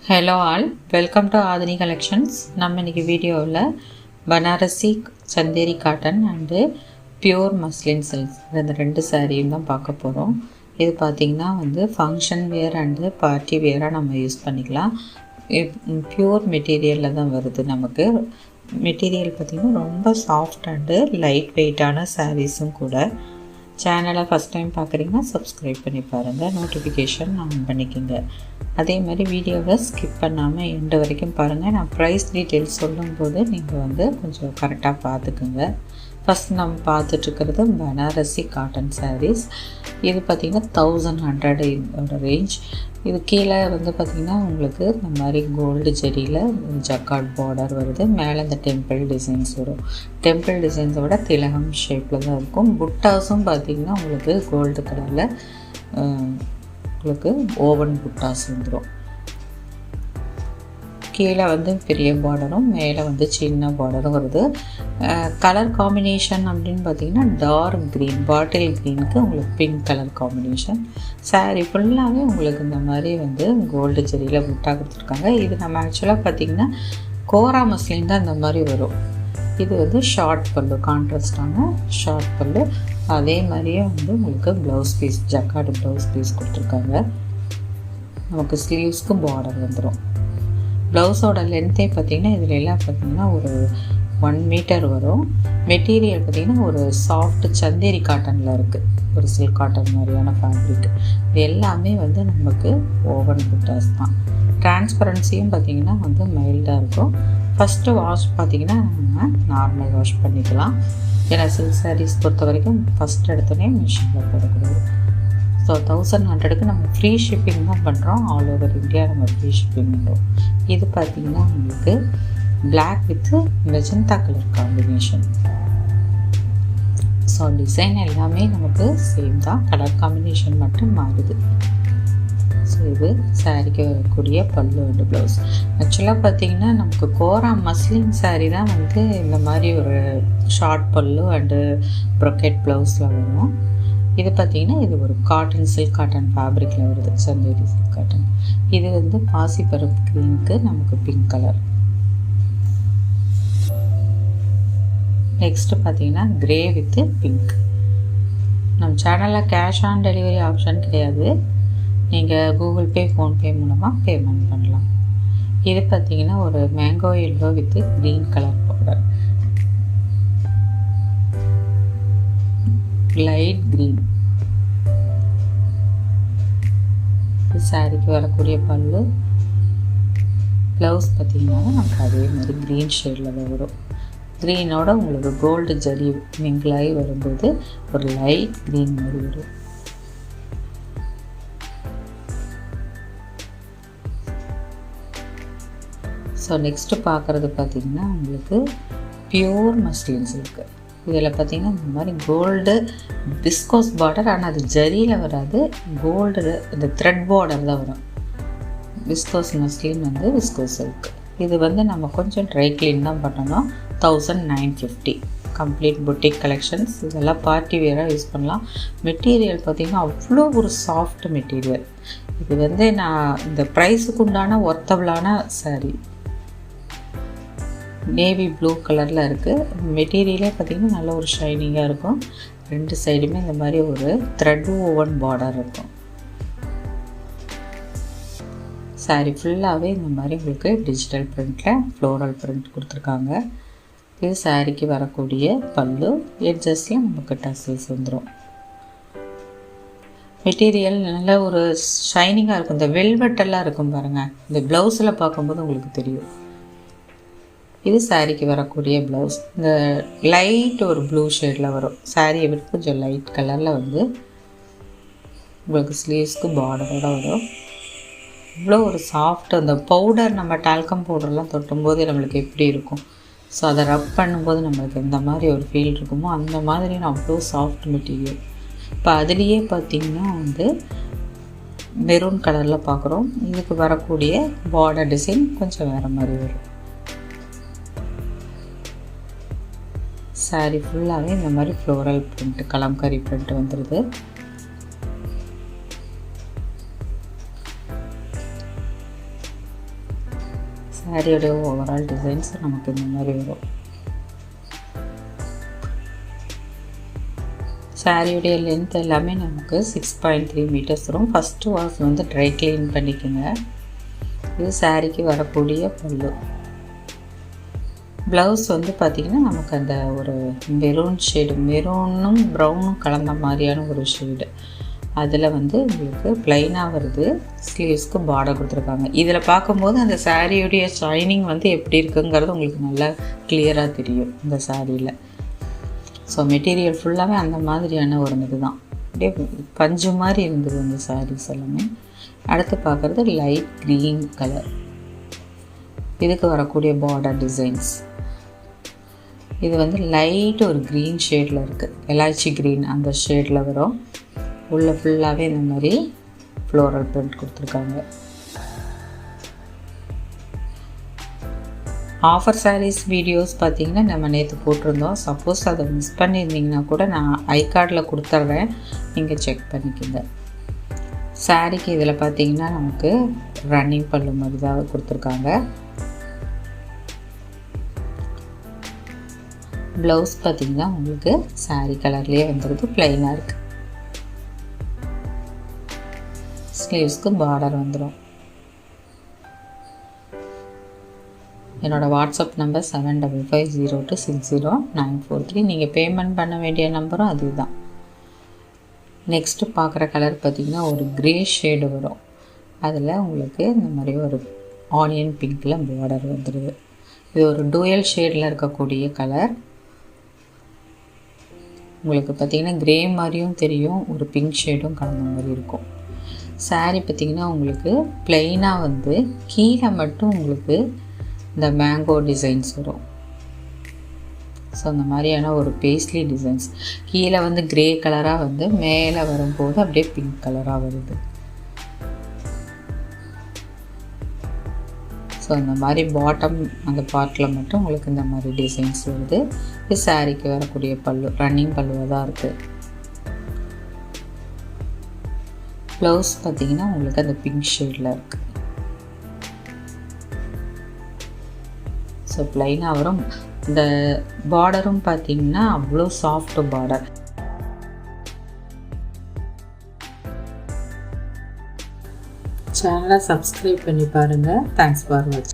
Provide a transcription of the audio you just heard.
Hello all, welcome to Aadhini collections. நம்ம இன்றைக்கி வீடியோவில் Banarasi Chanderi cotton and pure muslin silks இந்த ரெண்டு சாரியும் தான் பார்க்க போகிறோம். இது பார்த்திங்கன்னா ஃபங்க்ஷன் வேர் அண்டு பார்ட்டி வேராக நம்ம யூஸ் பண்ணிக்கலாம். பியூர் மெட்டீரியலில் தான் வருது. நமக்கு மெட்டீரியல் பார்த்திங்கன்னா ரொம்ப சாஃப்ட் அண்டு லைட் வெயிட்டான சாரீஸும் கூட. சேனலை ஃபஸ்ட் டைம் பார்க்குறீங்கன்னா சப்ஸ்கிரைப் பண்ணி பாருங்கள், நோட்டிஃபிகேஷன் ஆன் பண்ணிக்கோங்க. அதே மாதிரி வீடியோவை ஸ்கிப் பண்ணாமல் எண்டு வரைக்கும் பாருங்கள். நான் ப்ரைஸ் டீட்டெயில்ஸ் சொல்லும்போது நீங்கள் கொஞ்சம் கரெக்டாக பார்த்துக்குங்க. ஃபஸ்ட் நம்ம பார்த்துட்ருக்கிறது பனாரசி காட்டன் சாரீஸ். இது பார்த்திங்கன்னா 1100 ரேஞ்ச். இது கீழே பார்த்திங்கன்னா உங்களுக்கு இந்த மாதிரி கோல்டு ஜெரியில் ஜக்கார்ட் பார்டர் வருது. மேலே இந்த டெம்பிள் டிசைன்ஸ் வரும். டெம்பிள் டிசைன்ஸை விட திலகம் ஷேப்பில் தான் இருக்கும். புட்டாஸும் பார்த்திங்கன்னா உங்களுக்கு கோல்டு கலரில் உங்களுக்கு ஓவன் புட்டாஸ் வந்துடும். கீழே பெரிய பார்டரும் மேலே சின்ன பார்டரும் வருது. கலர் காம்பினேஷன் அப்படின்னு பார்த்திங்கன்னா டார்க் க்ரீன், பாட்டில் க்ரீனுக்கு உங்களுக்கு பிங்க் கலர் காம்பினேஷன். சாரீ ஃபுல்லாகவே உங்களுக்கு இந்த மாதிரி கோல்டு ஜெரியில் புட்டா கொடுத்துருக்காங்க. இது நம்ம ஆக்சுவலாக பார்த்திங்கன்னா கோரா மஸ்லின் தான் இந்த மாதிரி வரும். இது ஷார்ட் பல்லு, கான்ட்ராஸ்டான ஷார்ட் பல்லு. அதே மாதிரியே உங்களுக்கு blouse piece, jacquard blouse piece கொடுத்துருக்காங்க. நமக்கு ஸ்லீவ்ஸ்க்கு பார்டர் வந்துடும். ப்ளவுஸோட லென்த்தே பார்த்திங்கன்னா இதில் எல்லாம் பார்த்திங்கன்னா ஒரு 1 மீட்டர் வரும். மெட்டீரியல் பார்த்திங்கன்னா ஒரு சாஃப்ட் சந்தேரி காட்டனில் இருக்குது. ஒரு சில்க் காட்டன் மாதிரியான ஃபேப்ரிக். இது எல்லாமே நமக்கு ஓவன் புட்டாஸ் தான். டிரான்ஸ்பரன்சியும் பார்த்திங்கன்னா மைல்டாக இருக்கும். ஃபஸ்ட்டு வாஷ் பார்த்திங்கன்னா நம்ம நார்மல் வாஷ் பண்ணிக்கலாம். ஏன்னா சில்க் சாரீஸ் பொறுத்த வரைக்கும் ஃபஸ்ட் எடுத்தோடனே மிஷினில் போடக்கூடாது. ஸோ 1100க்கு நம்ம ஃப்ரீ ஷிப்பிங் தான் பண்ணுறோம். ஆல் ஓவர் இந்தியா நம்ம ஃப்ரீ ஷிப்பிங் பண்ணுறோம். இது பார்த்திங்கன்னா உங்களுக்கு black with magenta colour combination. So design எல்லாமே நமக்கு சேம் தான், கலர் காம்பினேஷன் மட்டும் மாறுது. ஸோ இது சாரீக்கு வரக்கூடிய பல்லு அண்டு ப்ளவுஸ். ஆக்சுவலாக பார்த்திங்கன்னா நமக்கு கோரா மஸ்லின் சாரீ தான் இந்த மாதிரி ஒரு ஷார்ட் பல்லு அண்டு ப்ரொக்கெட் ப்ளவுஸில் வரும். இது பார்த்திங்கன்னா இது ஒரு காட்டன், சில்க் காட்டன் ஃபேப்ரிக்கில் வருது, சந்தேரி சில்க் காட்டன். இது பாசிப்பருப்பு க்ரீனுக்கு நமக்கு பிங்க் கலர். நெக்ஸ்ட்டு பார்த்திங்கன்னா க்ரே வித்து பிங்க். நம்ம சேனலில் கேஷ் ஆன் டெலிவரி ஆப்ஷன் கிடையாது. நீங்கள் கூகுள் பே, ஃபோன்பே மூலமாக பேமெண்ட் பண்ணலாம். இது பார்த்திங்கன்னா ஒரு mango yellow with green colour powder, light green. சாரிக்கு வரக்கூடிய பல்லு. ப்ளவுஸ் பார்த்திங்கன்னா நமக்கு அதே மாதிரி க்ரீன் ஷேடில் தான் வரும். க்ரீனோட உங்களுக்கு கோல்டு ஜரி மிங்கிளாகி வரும்போது ஒரு லைட் க்ரீன் மாதிரி வரும். ஸோ நெக்ஸ்ட்டு பார்க்குறது பார்த்திங்கன்னா உங்களுக்கு பியூர் மஸ்லின் சில்க். இதில் பார்த்திங்கன்னா இந்த மாதிரி கோல்டு விஸ்கோஸ் பார்டர், ஆனால் அது ஜரியில் வராது, கோல்டு இந்த த்ரெட் பார்டர் தான் வரும். Viscose muslin viscose silk. இது நம்ம கொஞ்சம் ட்ரை க்ளீன் தான் பண்ணணும். 1950 கம்ப்ளீட் புட்டிக் கலெக்ஷன்ஸ். இதெல்லாம் பார்ட்டி வேராக யூஸ் பண்ணலாம். மெட்டீரியல் பார்த்திங்கன்னா அவ்வளோ ஒரு சாஃப்ட் மெட்டீரியல். இது நான் இந்த ப்ரைஸுக்கு உண்டான ஒர்த்தபிளான சாரீ. நேவி ப்ளூ கலரில் இருக்குது. மெட்டீரியலே பார்த்திங்கன்னா நல்ல ஒரு ஷைனிங்காக இருக்கும். ரெண்டு சைடுமே இந்த மாதிரி ஒரு த்ரெட் ஓவன் பார்டர் இருக்கும். சாரீ ஃபுல்லாகவே இந்த மாதிரி உங்களுக்கு டிஜிட்டல் பிரிண்டில் ஃப்ளோரல் பிரிண்ட் கொடுத்துருக்காங்க. இது சாரீக்கு வரக்கூடிய பல்லு. எட்ஜஸ்டில் நமக்கு டசல்ஸ் வந்துடும். மெட்டீரியல் நல்ல ஒரு ஷைனிங்காக இருக்கும். இந்த வெல்வெட்டெல்லாம் இருக்கும் பாருங்கள், இந்த ப்ளவுஸில் பார்க்கும்போது உங்களுக்கு தெரியும். இது சாரீக்கு வரக்கூடிய ப்ளவுஸ். இந்த லைட் ஒரு ப்ளூ ஷேடில் வரும். சாரியை விட கொஞ்சம் லைட் கலரில் உங்களுக்கு ஸ்லீவ்ஸ்க்கு பார்டரோட வரும். இவ்வளோ ஒரு சாஃப்ட். அந்த பவுடர், நம்ம டால்கம் பவுடர்லாம் தொட்டும்போது நம்மளுக்கு எப்படி இருக்கும், ஸோ அதை ரப் பண்ணும்போது நம்மளுக்கு எந்த மாதிரி ஒரு ஃபீல் இருக்குமோ அந்த மாதிரி அவ்வளோ சாஃப்ட் மெட்டீரியல். இப்போ அதுலேயே பார்த்திங்கன்னா மெரூன் கலரில் பார்க்குறோம். இதுக்கு வரக்கூடிய பார்டர் டிசைன் கொஞ்சம் வேறு மாதிரி வரும். சாரீ ஃபுல்லாகவே இந்த மாதிரி ஃப்ளோரல் பிரிண்ட், கலம்கரி பிரிண்ட் வந்துடுது. சாரியோட ஓவரால் டிசைன்ஸ் நமக்கு இந்த மாதிரி வரும். சாரியுடைய லென்த் எல்லாமே நமக்கு 6.3 மீட்டர்ஸ் வரும். ஃபஸ்ட்டு வாஷ் வந்து ட்ரை க்ளீன் பண்ணிக்கோங்க. இது சாரிக்கு வரக்கூடிய பல்லு. ப்ளவுஸ் வந்து பார்த்திங்கன்னா நமக்கு அந்த ஒரு மெரூன் ஷேடு, மெரூனும் ப்ரௌனும் கலந்த மாதிரியான ஒரு ஷேடு, அதில் வந்து உங்களுக்கு ப்ளைனாக வருது. ஸ்லீவ்ஸ்க்கு பார்டர் கொடுத்துருக்காங்க. இதில் பார்க்கும்போது அந்த சாரியுடைய ஷைனிங் வந்து எப்படி இருக்குங்கிறது உங்களுக்கு நல்லா கிளியராக தெரியும் இந்த சாரியில். ஸோ மெட்டீரியல் ஃபுல்லாகவே அந்த மாதிரியான ஒரு இது தான், அப்படியே பஞ்சு மாதிரி இருந்தது அந்த சாரீஸ் எல்லாமே. அடுத்து பார்க்குறது லைட் க்ரீன் கலர். இதுக்கு வரக்கூடிய பார்டர் டிசைன்ஸ் இது வந்து லைட் ஒரு க்ரீன் ஷேடில் இருக்குது, எலாய்ச்சி க்ரீன் அந்த ஷேடில் வரும். உள்ளே ஃபுல்லாகவே இந்த மாதிரி ஃப்ளோரல் பிரிண்ட் கொடுத்துருக்காங்க. ஆஃபர் சாரீஸ் வீடியோஸ் பார்த்திங்கன்னா நம்ம நேற்று போட்டிருந்தோம். சப்போஸ் அதை மிஸ் பண்ணியிருந்தீங்கன்னா கூட நான் ஐகார்டில் கொடுத்துட்றேன், நீங்கள் செக் பண்ணிக்கோங்க. சாரீக்கு இதில் பார்த்திங்கன்னா நமக்கு ரன்னிங் பல்லு மாதிரி தான் கொடுத்துருக்காங்க. ப்ளவுஸ் பார்த்திங்கன்னா உங்களுக்கு சாரீ கலர்லேயே வந்துடுது, ப்ளைனாக இருக்குது. ஸ்லீவ்ஸ்க்கு பார்டர் வந்துடும். என்னோடய வாட்ஸ்அப் நம்பர் 7550260943. நீங்கள் பேமெண்ட் பண்ண வேண்டிய நம்பரும் அதுதான். நெக்ஸ்ட்டு பார்க்குற கலர் பார்த்திங்கன்னா ஒரு க்ரே ஷேடு வரும். அதில் உங்களுக்கு இந்த மாதிரி ஒரு ஆனியன் பிங்க்கில் பார்டர் வந்துடுது. இது ஒரு டூயல் ஷேடில் இருக்கக்கூடிய கலர். உங்களுக்கு பார்த்திங்கன்னா க்ரே மாதிரியும் தெரியும், ஒரு பிங்க் ஷேடும் கலந்த மாதிரி இருக்கும். சாரீ பார்த்திங்கன்னா உங்களுக்கு ப்ளைனாக வந்து கீழே மட்டும் உங்களுக்கு இந்த மேங்கோ டிசைன்ஸ் வரும். ஸோ அந்த மாதிரியான ஒரு பேஸ்லி டிசைன்ஸ் கீழே வந்து க்ரே கலராக வந்து மேலே வரும்போது அப்படியே பிங்க் கலராக வருது. ஸோ அந்த மாதிரி பாட்டம் அந்த பார்ட்டில் மட்டும் உங்களுக்கு இந்த மாதிரி டிசைன்ஸ் வருது. இது சாரீக்கு வரக்கூடிய பல்லு, ரன்னிங் பல்லுவாக தான் இருக்குது. ப்ளவுஸ் பார்த்திங்கன்னா உங்களுக்கு அந்த பிங்க் ஷேடில் இருக்குது. ஸோ ப்ளைனாக வரும். இந்த பார்டரும் பார்த்திங்கன்னா அவ்வளோ சாஃப்ட் பார்டர். சேனலை சப்ஸ்கிரைப் பண்ணி பாருங்கள். தேங்க்ஸ் ஃபார் வாட்சிங்.